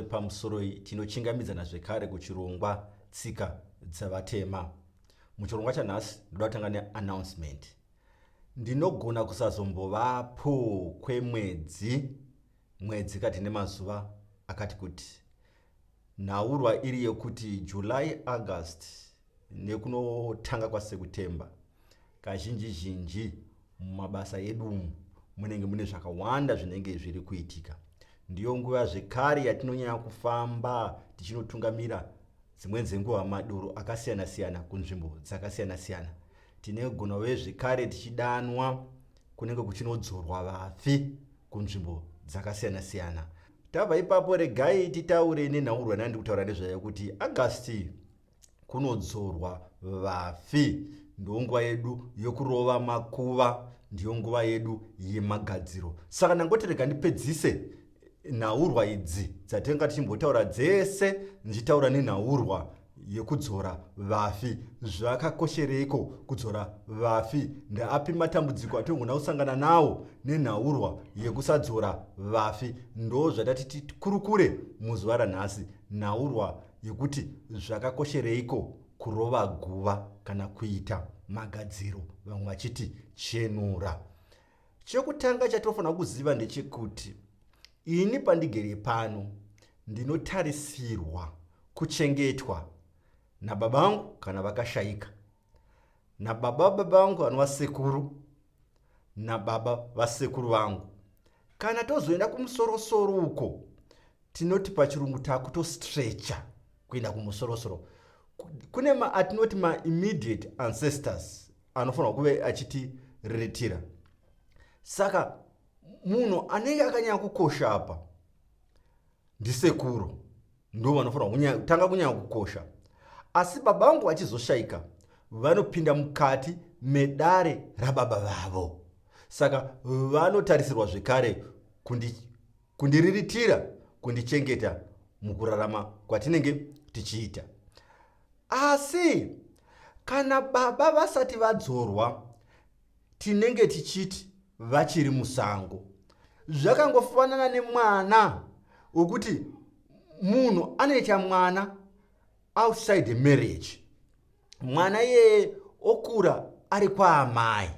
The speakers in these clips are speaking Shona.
pamusoro tinochingamidzana zvekare kuchirongwa tsika dzavatema. Muchirongwa chanhasi ndoda kutanga neannouncement. Ndinogona kusazombovapo kwemwedzi kati nemazuva akati kuti nhaurwa iri yekuti July, August nekunotanga kwaSeptember kazhinji mumabasa edu munenge mune zvakawanda zvinenge zviri kuitika. Ndiyo nguva zvekare yatinonyanya kufamba tichinotungamira dzimweni dzenguva madoro akasiyana-siyana kunzvimbo dzakasiyana-siyana. Tinogona zvekare tichidanwa kunenge kuchinodzorwa vafi kunzvimbo dzakasiyana-siyana. Tabva ipapo regai titaure nenhaurwa yandiri kutaura nezvayo kuti August kunodzorwa vafi. Ndiyo nguva yedu yokurova makuva, ndiyo nguva yedu yemagadziro. Saka ndangoti rega ndipedzise nhaurwa idzi dzatenga tichimbotaura dzese ndichitaura nenhaurwa yekudzora vafi. Zvakakoshereiko kudzora vafi? Ndeapi matambudziko atinogona kusangana nawo nenhaurwa yekusadzora vafi? Ndo zvatati tikurukure muzuva ranhasi, nhaurwa yekuti zvakakoshereiko kurova guva kana kuita magadziro, vamwe vachiti chenura. Chokutanga chatinofanira kuziva ndechekuti ini pandigere pano ndinotarisirwa kuchengetwa nababa vangu kana vakashayika, nababa vangu vanova sekuru, nababa vasekuru vangu. Kana tozoenda kumusorosoro uko tinoti pachirungu takutostrecha kuenda kumusorosoro. Kune atinoti immediate ancestors anofanira kuve achitireretera. Saka munhu anenge akanyanya kukosha apa ndisekuru, ndo vanofanira kutanga kunyanya kukosha. Asi baba vangu vachizoshayika vanopinda mukati medare rababa vavo. Saka vanotarisirwa zvekare kundiriritira, kundichengeta mukurarama kwatinenge tichiita. Asi kana baba vasati vadzorwa tinenge tichiti vachiri musango. Zvakangofanana nemwana wekuti munhu anoita mwana outside marriage. Mwana yeye okura ari kwaamai.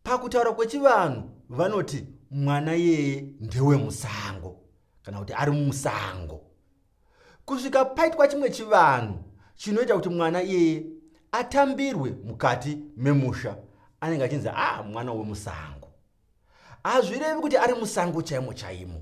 Pakutaura kwechivanhu vanoti mwana yeye ndewe musango kana kuti ari musango. Kusvika paitwa chimwe chivanhu chinoita kuti mwana yeye atambirwe mukati memusha, anenge achinzi mwana wemusango. Hazvirevi kuti ari musango chaimo.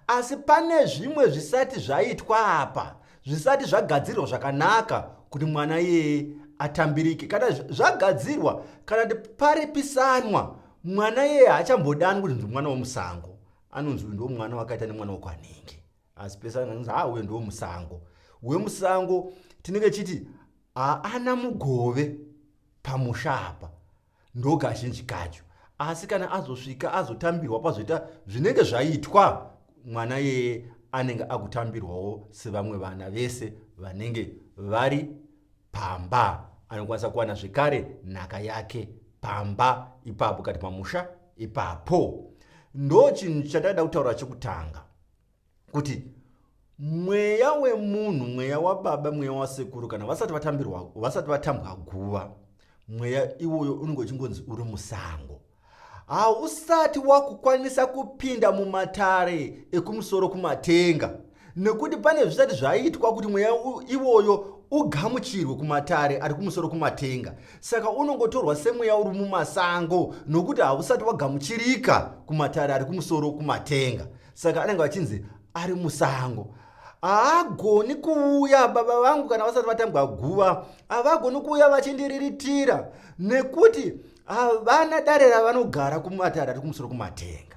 Asi pane zvimwe zvisati zvaitwa apa, zvisati zvagadzirwa zvakanaka kuti mwana yeye atambirike. Kana zvagadzirwa, kana paripisanwa, mwana yeye haachambodanwi kuti mwana wemusango. Anonzi ndo mwana wakaita nemwana wekwanenge. Asi pesana anonzi uyu ndo musango. Wemusango tinenge chiti haana mugove pamusha apa, ndo kazhinji kacho. Asi kana azosvika azotambirwa pazoita zvinenge zvaitwa, mwana yeye anenge akutambirwawo sevamwe vana vese vanenge vari pamba. Anokwanisa kuwana zvekare nhaka yake pamba ipapo, kati pamusha ipapo. Ndo chinhu chandada kutaura chokutanga, kuti mweya wemunhu, mweya wababa, mweya wasekuru, kana vasati vatambwa guva, mweya iwoyo unenge uchingonzi uri musango. Hausati wakukwanisa kupinda mumatare ekumusoro kumatenga, nekuti pane zvisati zvaitwa kuti mweya iwoyo ugamuchirwe kumatare ari kumusoro kumatenga. Saka unongotorwa semweya uri mumasango, nokuti hausati wagamuchirika kumatare ari kumusoro kumatenga. Saka anenge vachinzi ari musango. Haagoni kuuya baba vangu kana vasati vatambwa guva, havagoni kuuya vachindiriritira, nekuti havana dare ravanogara kumatare ari kumusoro kumatenga.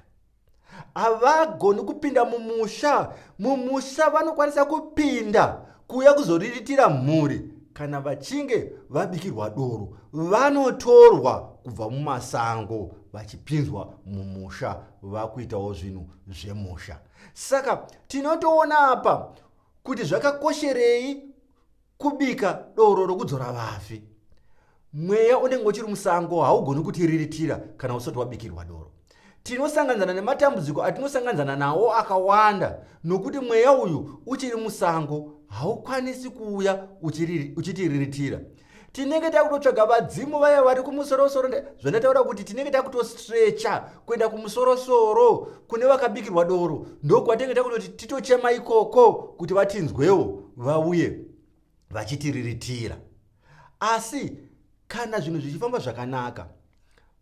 Havagoni kupinda mumusha vanokwanisa kupinda kuuya kuzoriritira mhuri. Kana vachinge vabikirwa doro, vanotorwa kubva mumasango vachipinzwa mumusha, vakuitawo zvinhu zvemusha. Saka tinotoona apa kuti zvakakosherei kubika doro rokudzora vafi. Mweya unenge uchiri musango, haugoni kutiriritira kana usati wabikirwa doro. tinosanganzana nematambudziko atinosanganzana nawo akawanda, nokuti mweya uyu uchiri musango haukwanisi kuuya uchitiriritira. Tinenge takutotsvaga vadzimu vaya vari kumusorosoro, zvandataura kuti tinenge takutostrecha kuenda kumusorosoro kune vakabikirwa doro, ndokwatinenge takutoti titochema ikoko kuti vatinzwewo vauye vachitiriritira. Asi kana zvinhu zvichifamba zvakanaka,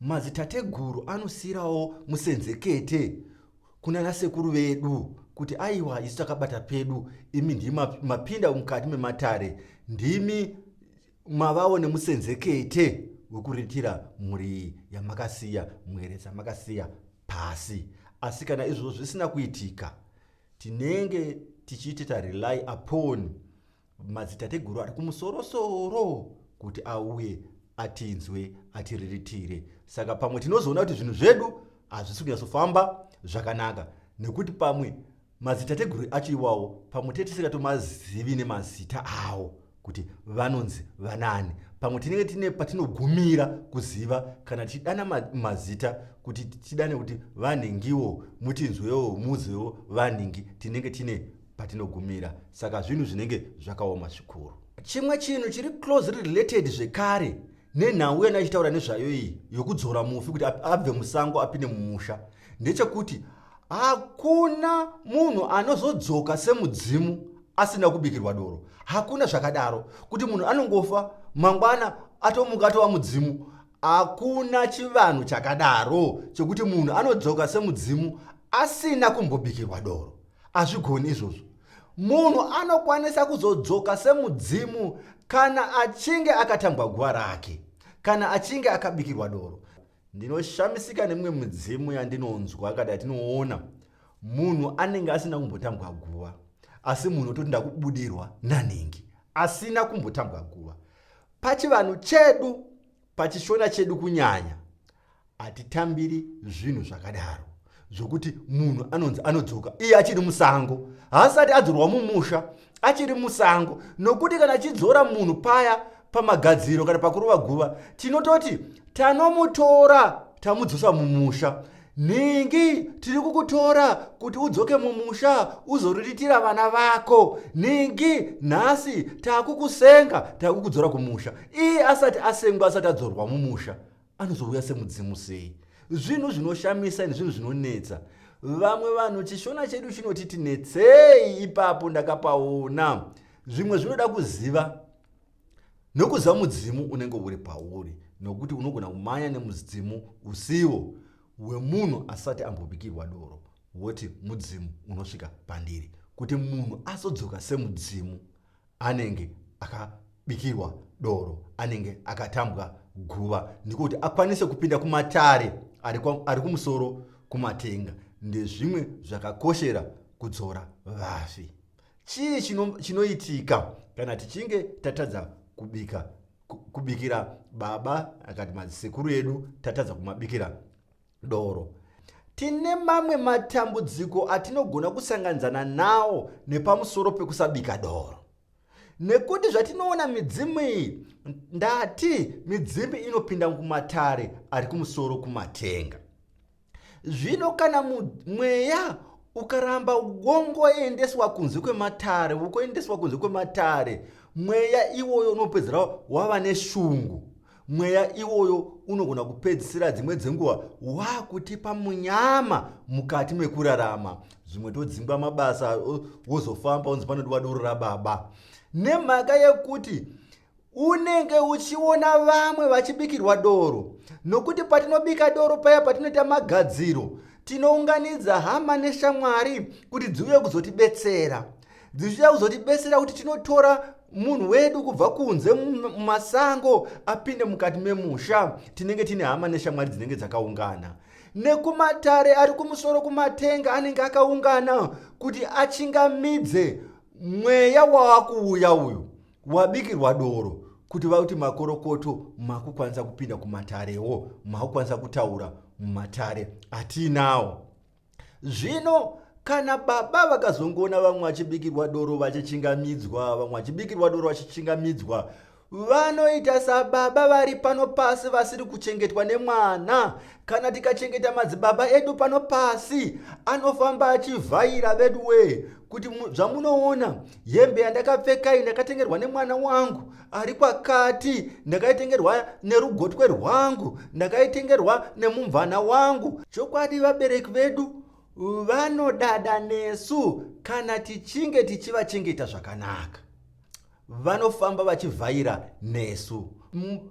madzitateguru anosiyirawo musenzekete kunana sekuru vedu kuti aiwa isu takabata pedu, imi ndimi mapinda mukati mematare, ndimi mavawo nemusenzekete wekuriritira mhuri yamakasiya, mwere dzamakasiya pasi. Asi kana izvozvo zvisina kuitika, tinenge tichiti tarely upon madzitateguru ari kumusorosoro kuti auye atinzwe, atiriritire. Saka pamwe tinozoona kuti zvinhu zvedu hazvisi kunyatsofamba zvakanaka, nekuti pamwe madzitateguru acho iwawo pamwe tisingatomazivi nemazita awo kuti vanonzi vanani. Pamwe tinenge tine patinogumira kuziva kana tichidana mazita kuti tidane kuti vanhingiwo, mutinzwewo, muzwewo vanhingi, tinenge tine patinogumira. Saka zvinhu zvinenge zvakaoma zvikuru. Chimwe chinhu chiri closely related zvekare nenhau yanachitaura nezvayo iyi yokudzora mufi kuti abve musango apinde mumusha, ndechekuti hakuna munhu anozodzoka semudzimu asina kubikirwa doro. Hakuna zvakadaro kuti munhu anongofa mangwana atomuka atova mudzimu. Hakuna chivanhu chakadaro chokuti munhu anodzoka semudzimu asina kumbobikirwa doro. Hazvigoni izvozvo. Munhu anokwanisa kuzodzoka semudzimu kana achinge akatambwa guva rake, kana achinge akabikirwa doro. Ndinoshamisika nemumwe mudzimu yandinonzwa kada yatinoona munhu anenge asina kumbotambwa guva, asi munhu ototi ndakubudirwa nanhingi asina kumbotambwa guva. Pachivanhu chedu, pachishona chedu kunyanya, hatitambiri zvinhu zvakadaro zvokuti munhu anonzi anodzoka iye achiri musango, haasati adzorwa mumusha, achiri musango. Nokuti kana achidzora munhu paya pamagadziro kana pakurova guva, tinototi tanomutora tamudzosa mumusha. Nhingi, tiri kukutora kuti udzoke mumusha uzoriritira vana vako. Nhingi, nhasi takukusenga takukudzora kumusha. Iye asati asengwa, asati adzorwa mumusha, anozouya semudzimu sei? Zvinhu zvinoshamisa nezvinhu zvinonetsa. Vamwe vanhu chishona chedu chinoti tinetsei. Ipapo ndakapaona zvimwe zvinoda kuziva nokuziva mudzimu unenge uri pauri, nokuti unogona kumanya nemudzimu usiwo wemunhu asati ambobikirwa doro, woti mudzimu unosvika pandiri. Kuti munhu azodzoka semudzimu anenge akabikirwa doro, anenge akatambwa guva, ndikuti akwanise kupinda kumatare ari kumusoro kumatenga. Ndezvimwe zvakakoshera kudzora vafi. Chii chinoitika kana tichinge tatadza kubikira baba akati madzisekuru edu tatadza kumabikira doro? Tine mamwe matambudziko atinogona kusanganzana nawo nepamusoro pekusabika doro. Nekuti zvatinoona midzimu iyi, ndati midzimu inopinda kumatare ari kumusoro kumatenga. Zvino kana mweya ukaramba wongoendeswa kunze kwematare, ukoendeswa kunze kwematare, mweya iwoyo unopedzera wava neshungu. Mweya iwoyo unogona kupedzisira dzimwe dzenguva wakutipa munyama mukati mekurarama. Zvimwe todzingwa mabasa, wozofamba unzi panodiwa doro rababa. Nemhaka yekuti unenge uchiona vamwe vachibikirwa doro. Nokuti patinobika doro paya patinoita magadziro, tinounganidza hama neshamwari kuti dziuye kuzotibetsera. Dzichiuya kuzotibetsera kuti tinotora munhu wedu kubva kunze mumasango apinde mukati memusha. Tinenge tine hama neshamwari dzinenge dzakaungana. Nekumatare ari kumusoro kumatenga anenge akaungana kuti achingamidze mweya wakuuya uyu wabikirwa doro, kuti vauti makorokoto makukwanisa kupinda kumatarewo, makukwanisa kutaura mumatare atinawo. Zvino kana baba vakazongona vamwe vachibikirwa doro vachichingamidzwa, vamwe vachibikirwa doro vachichingamidzwa, vanoita sababa vari pano pasi vasiri kuchengetwa nemwana. Kana tikachengeta madzibaba edu pano pasi, anofamba achivhaira vedu we kuti zvamunoona hembe yandakapfeka ndakatengerwa nemwana wangu ari kwakati, ndakaitengerwa nerugotwe rwangu, ndakaitengerwa nemumvana wangu. Chokwadi vabereki vedu vanodada nesu kana tichinge tichivachengeta zvakanaka. Vanofamba vachivhaira nesu.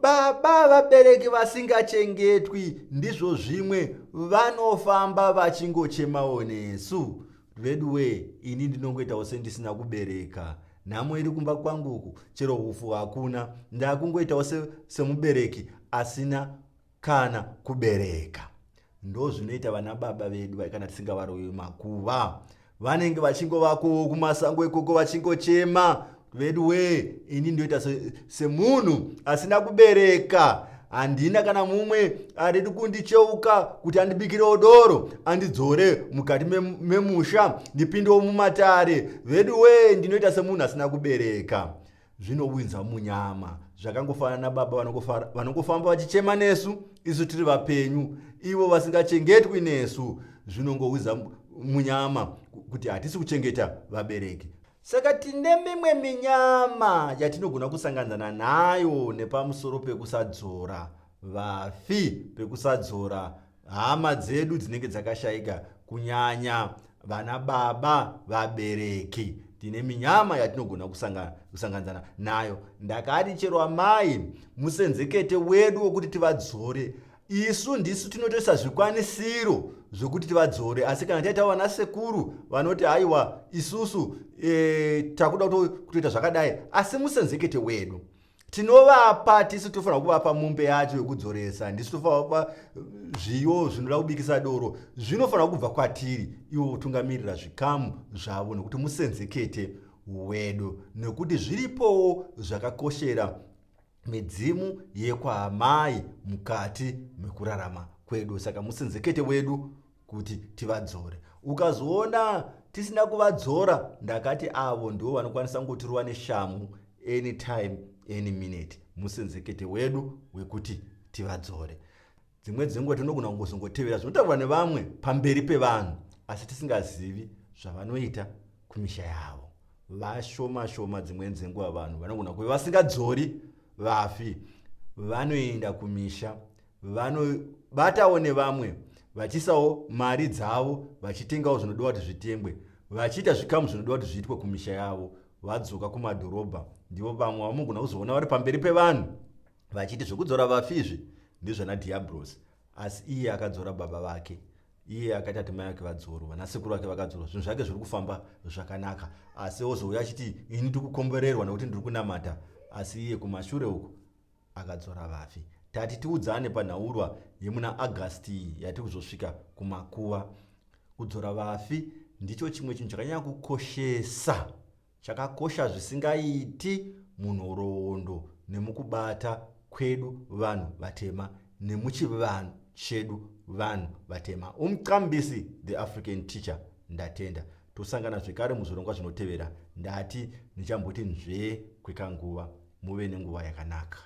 Baba vabereki vasingachengetwi ndizvo zvimwe vanofamba vachingochemawo nesu. Vedu we, ini ndinongoitawo sendisina kubereka. Nhamo iri kumba kwanguku chero ufu hakuna. Ndakungoitawo semubereki asina kana kubereka. Ndo zvinoita vana baba vedu kana tisingavarowi makuva. Vanenge vachingovako kumasango ikoko vachingochema. Vedu we, ini ndoita semunhu asina kubereka. Handina kana mumwe aridi kundicheuka kuti andibikire doro andidzore mukati memusha ndipindewo mumatare. Vedu we, ndinoita semunhu asina kubereka. Zvinowinza munyama. Zvakangofanana nababa vanongofamba vachichema nesu isu tiri vapenyu, ivo vasingachengetwi nesu. Zvinongowinza munyama kuti hatisi kuchengeta vabereki. Saka tine mimwe minyama yatinogona kusanganana nayo nepamusoro pekusadzora vafi, pekusadzora hama dzedu dzinenge dzakashayika, kunyanya vana baba vabereki. Tine minyama yatinogona kusanganana nayo. Ndakati chero amai musenzekete wedu wokuti tivadzore. Isu ndisu tinotoisa zvikwanisiro zvokuti tivadzore, asi kana taita vana sekuru vanoti haiwa isusu takuda kutoita zvakadai, asi musenzekete wedu tinovapa, tisu tofanira kuvapa mumbe yacho yekudzoresa, ndisu tofanira kuva zviyo zvinoda kubikisa doro, zvinofanira kubva kwatiri ivo kutungamirira zvikamu zvavo, nekuti musenzekete wedu, nekuti zviripowo zvakakoshera midzimu yekwaamai mukati mekurarama kwedu. Saka musenzekete wedu kuti tivadzore. Ukazoona tisina kuvadzora, ndakati avo ndivo vanokwanisa ngotirova neshamhu anytime any minute. Musenzekete wedu wekuti tivadzore. Dzimwe dzenguva tinogona kungozongotevera zvinotaurwa nevamwe pamberi pevanhu, asi tisingazivi zvavanoita kumisha yavo. Vashoma shoma dzimwe dzenguva vanhu vanogona kuva vasingadzori vafi, vanoenda kumisha, vanobatawo nevamwe, vachisawo mari dzavo, vachitengawo zvinodiwa kuti zvitengwe, vachiita zvikamu zvinodiwa kuti zviitwe kumisha yavo, vadzoka kumadhorobha. Ndivo vamwe vamogona kuzoona vari pamberi pevanhu vachiti zvekudzora vafizvi ndizvana Diablos, asi iye akadzora baba vake, iye akaita kuti mai vake vadzoro, vanasekuru vake vakadzorwa, zvinhu zvake zviri kufamba zvakanaka. Asi ozouya achiti ini ndiri kukomborerwa nekuti ndiri kunamata, asi iye kumashure uko akadzora vafi. Tati tiudzane panhaurwa yemuna Augasti yati kuzosvika kumakuva. Kudzora vafi ndicho chimwe chinhu chakanyanya kukoshesa, chakakosha zvisingaiti munhoroondo nemukubata kwedu vanhu vatema, nemuchivanhu chedu vanhu vatema. Umuqambisi the African teacher, ndatenda. Tosangana zvekare muzvirongwa zvinotevera. Ndati ndichamboti nzve kwekanguva. Muve nenguva yakanaka.